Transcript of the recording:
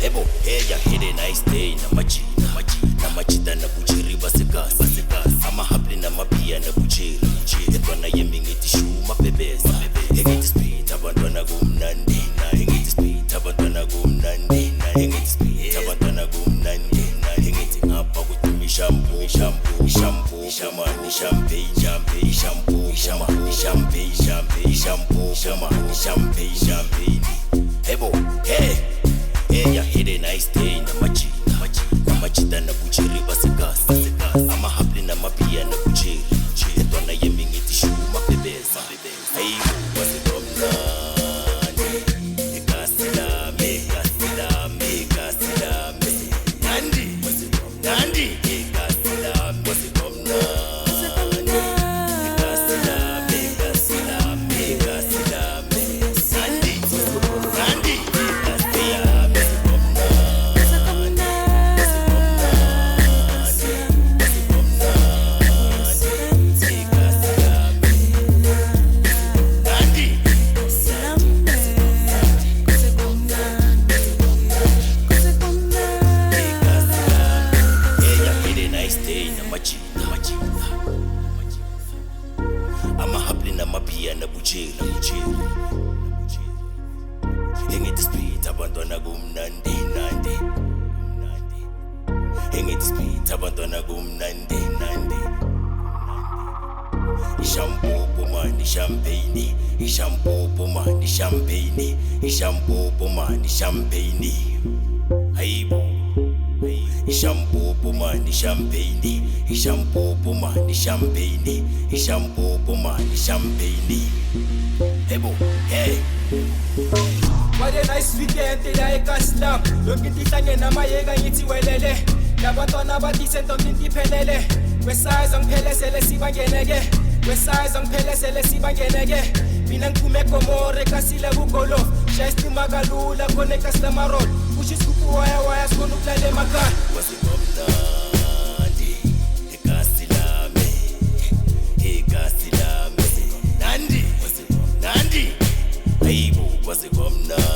Hebo, hey, ya hit a nice day. Namachida na buchiri basikas. Ama hapli na mapia na buchiri. Etwana yeming itishuma bebes. Hengiti speed, abandona gumnandi. Hengiti speed, abandona gumnandi. Hengiti speed, abandona gumnandi. Hengiti ngapa kutumi shampoo. Shampoo, shama, champagne, shampoo, shama, champagne, shampoo, shama, champagne. Hebo, hey. Hey, ya hit a nice day. Namachida na buchiri basikas. Ama hapli na mapia na buchiri. Etwana yeming itishuma bebes. Hey, what's it up nani? Ekasilame. Nandi, Nandi. Ekasilame, what's it up nani? Ekasilame. Nandi, Nandi. Ama hapli na mapia na buchiri. Hengiti speed, abandona gumnandi. Hengiti speed, abandona gumnandi. Shampoo pomani champagne. Shampoo pomani champagne. Shampoo pomani champagne. Aibo. Shampoo pomani champagne. Shampoo pomani champagne. Shampoo pomani champagne. Hebo, hey. What a nice weekend, I can't stop. Look at the thing and I'm a yega yiti welele. Nabatona bati sento minti pelele. Westside on pele sele si bangenege. Westside on pele sele si bangenege. Binan kume komore kasile bukolo. Shaistu magalula kone customer roll. Pushi skupu waya skonu plale maka. Wasi komnandi, ekasilame. Nandi, Aibu, wasi komnandi.